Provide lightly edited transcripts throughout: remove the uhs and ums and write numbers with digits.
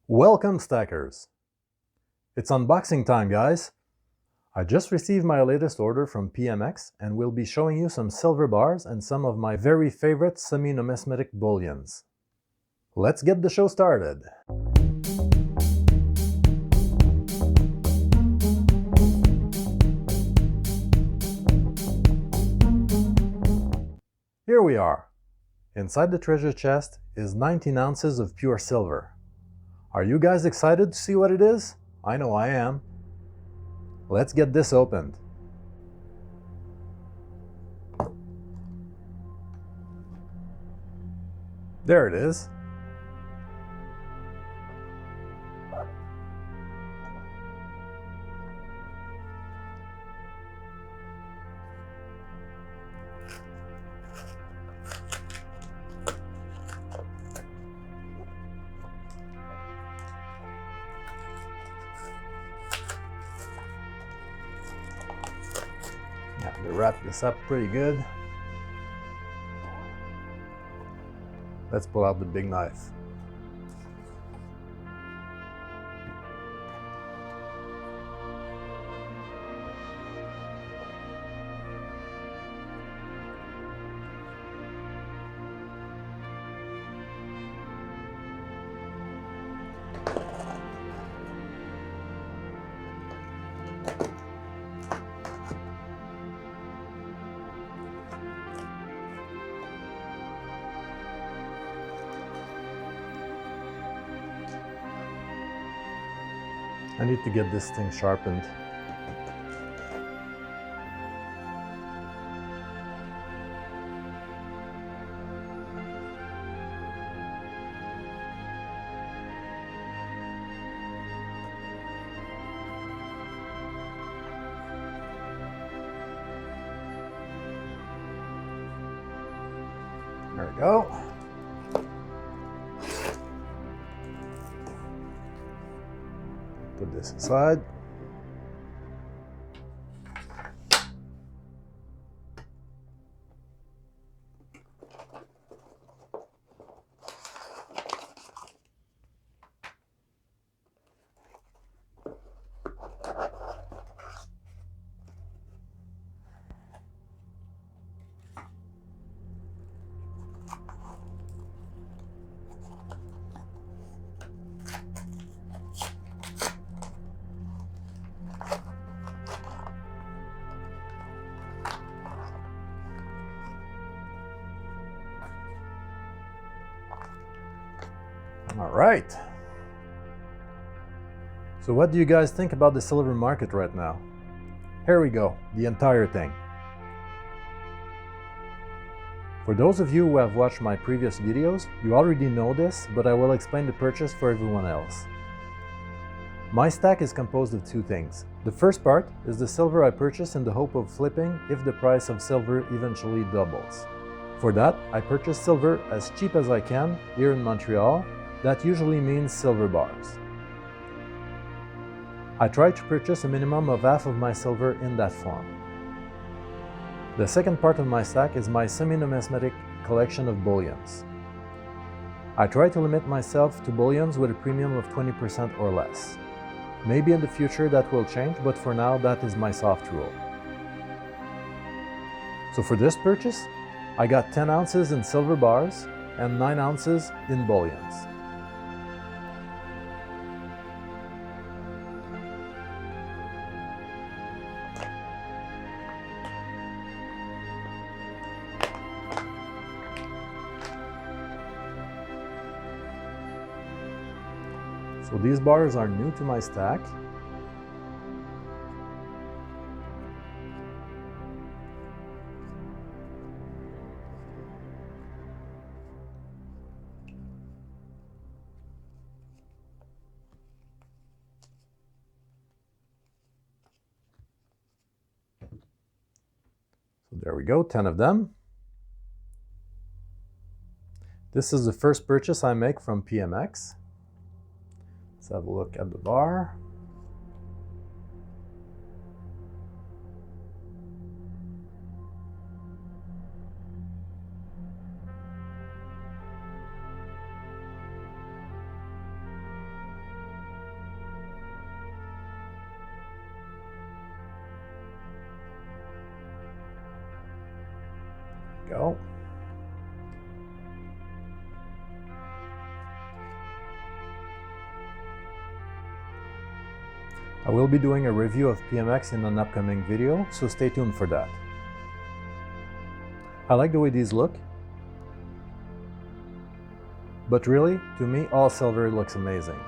Welcome, stackers! It's unboxing time, guys! I just received my latest order from PMX and will be showing you some silver bars and some of my very favorite semi-numismatic bullions. Let's get the show started! Here we are! Inside the treasure chest is 19 ounces of pure silver. Are you guys excited to see what it is? I know I am. Let's get this opened. There it is. Have to wrap this up pretty good. Let's pull out the big knife. I need to get this thing sharpened. There we go. Put this aside. All right. So what do you guys think about the silver market right now? Here we go, the entire thing. For those of you who have watched my previous videos, you already know this, but I will explain the purchase for everyone else. My stack is composed of two things. The first part is the silver I purchased in the hope of flipping if the price of silver eventually doubles. For that, I purchased silver as cheap as I can here in Montreal. That usually means silver bars. I try to purchase a minimum of half of my silver in that form. The second part of my stack is my semi-numismatic collection of bullions. I try to limit myself to bullions with a premium of 20% or less. Maybe in the future that will change, but for now that is my soft rule. So for this purchase, I got 10 ounces in silver bars and 9 ounces in bullions. So these bars are new to my stack. So there we go, 10 of them. This is the first purchase I make from PMX. Let's have a look at the bar. go. I will be doing a review of PMX in an upcoming video, so stay tuned for that. I like the way these look, but really, to me, all silver looks amazing.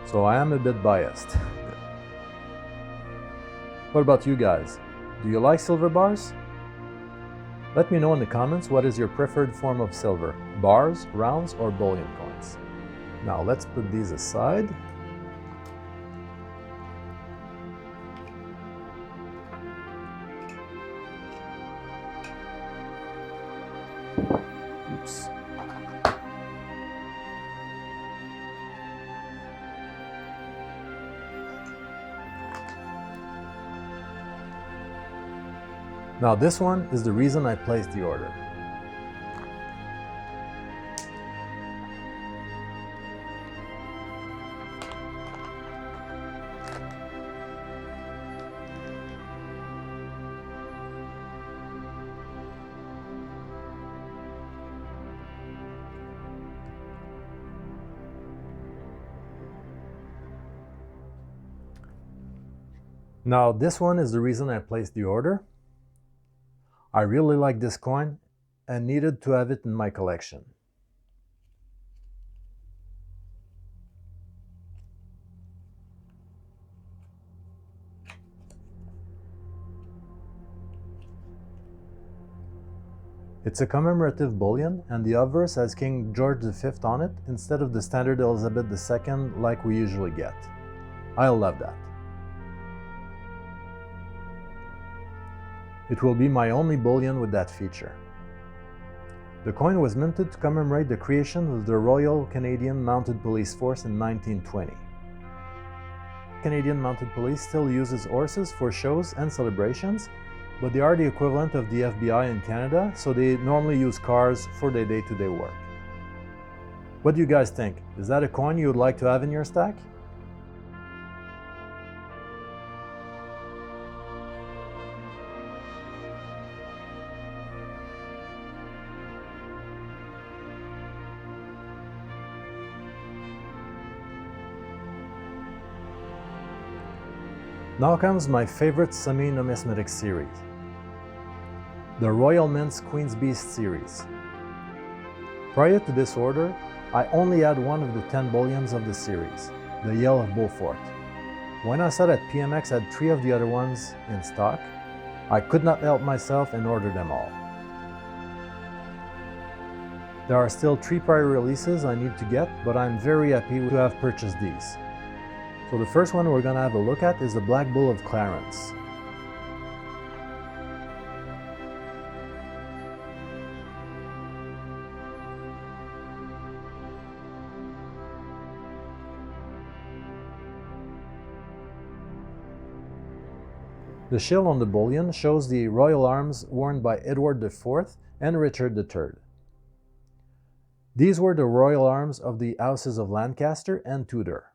So I am a bit biased. What about you guys? Do you like silver bars? Let me know in the comments what is your preferred form of silver, bars, rounds, or bullion coins. Now let's put these aside. Oops. Now this one is the reason I placed the order. Now this one is the reason I placed the order. I really like this coin and needed to have it in my collection. It's a commemorative bullion, and the obverse has King George V on it instead of the standard Elizabeth II like we usually get. I love that. It will be my only bullion with that feature. The coin was minted to commemorate the creation of the Royal Canadian Mounted Police Force in 1920. Canadian Mounted Police still uses horses for shows and celebrations, but they are the equivalent of the FBI in Canada, so they normally use cars for their day-to-day work. What do you guys think? Is that a coin you would like to have in your stack? Now comes my favorite semi-numismatic series, the Royal Mint's Queen's Beast series. Prior to this order, I only had one of the 10 bullions of the series, the Yale of Beaufort. When I saw that PMX had 3 of the other ones in stock, I could not help myself and order them all. There are still 3 prior releases I need to get, but I'm very happy to have purchased these. So the first one we're going to have a look at is the Black Bull of Clarence. The shield on the bullion shows the royal arms worn by Edward IV and Richard III. These were the royal arms of the houses of Lancaster and Tudor.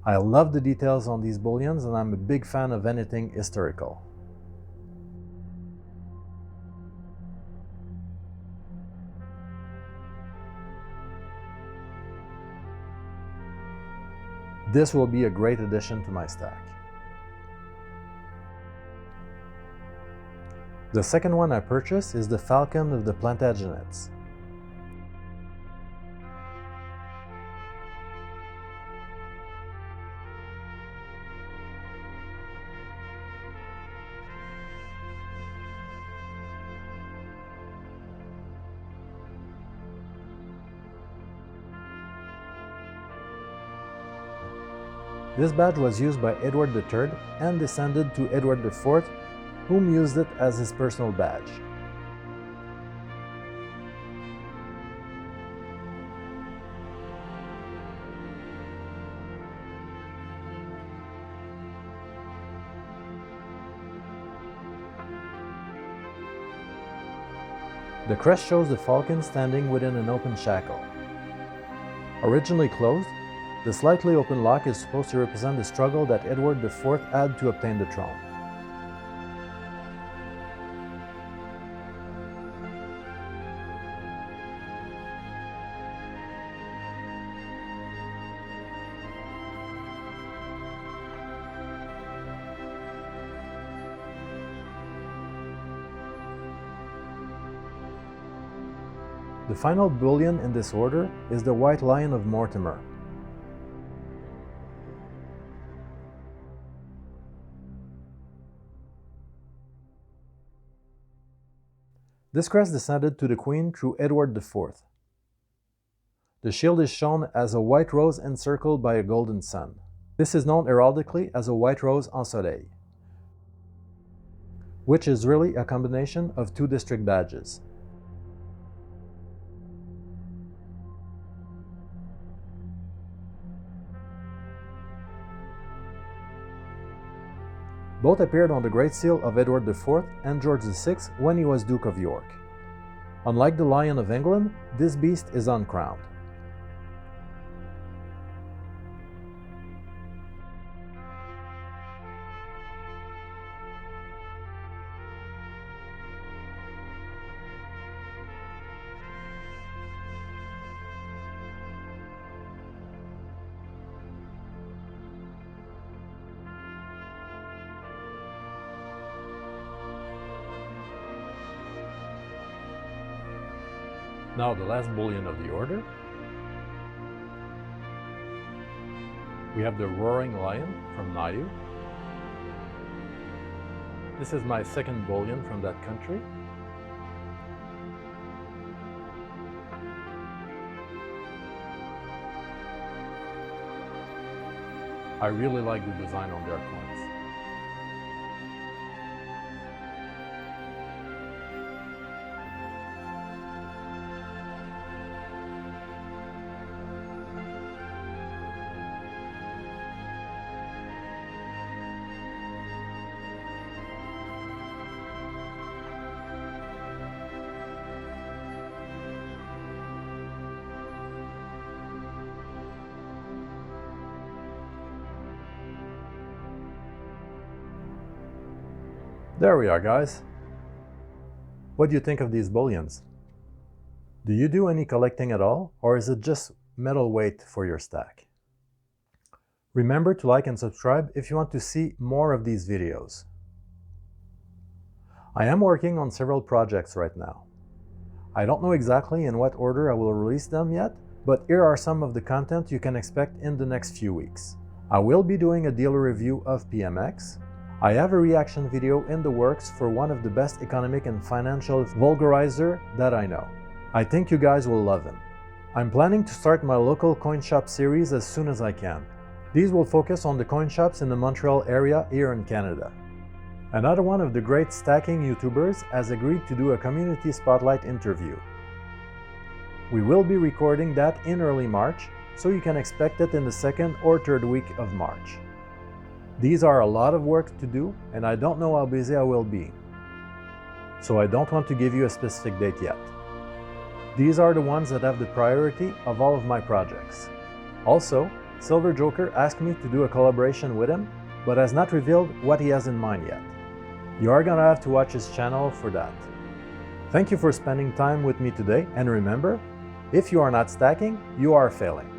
I love the details on these bullions, and I'm a big fan of anything historical. This will be a great addition to my stack. The second one I purchased is the Falcon of the Plantagenets. This badge was used by Edward III and descended to Edward IV, whom used it as his personal badge. The crest shows the falcon standing within an open shackle. Originally closed, the slightly open lock is supposed to represent the struggle that Edward IV had to obtain the throne. The final bullion in this order is the White Lion of Mortimer. This crest descended to the Queen through Edward IV. The shield is shown as a white rose encircled by a golden sun. This is known heraldically as a white rose en soleil, which is really a combination of two district badges. Both appeared on the Great Seal of Edward IV and George VI when he was Duke of York. Unlike the Lion of England, this beast is uncrowned. Now the last bullion of the order. We have the Roaring Lion from Niue. This is my second bullion from that country. I really like the design on their coins. There we are, guys. What do you think of these bullions? Do you do any collecting at all, or is it just metal weight for your stack? Remember to like and subscribe if you want to see more of these videos. I am working on several projects right now. I don't know exactly in what order I will release them yet, but here are some of the content you can expect in the next few weeks. I will be doing a dealer review of PMX. I have a reaction video in the works for one of the best economic and financial vulgarizer that I know. I think you guys will love him. I'm planning to start my local coin shop series as soon as I can. These will focus on the coin shops in the Montreal area here in Canada. Another one of the great stacking YouTubers has agreed to do a community spotlight interview. We will be recording that in early March, so you can expect it in the second or third week of March. These are a lot of work to do, and I don't know how busy I will be, so I don't want to give you a specific date yet. These are the ones that have the priority of all of my projects. Also, Silver Joker asked me to do a collaboration with him, but has not revealed what he has in mind yet. You are gonna have to watch his channel for that. Thank you for spending time with me today, and remember, if you are not stacking, you are failing.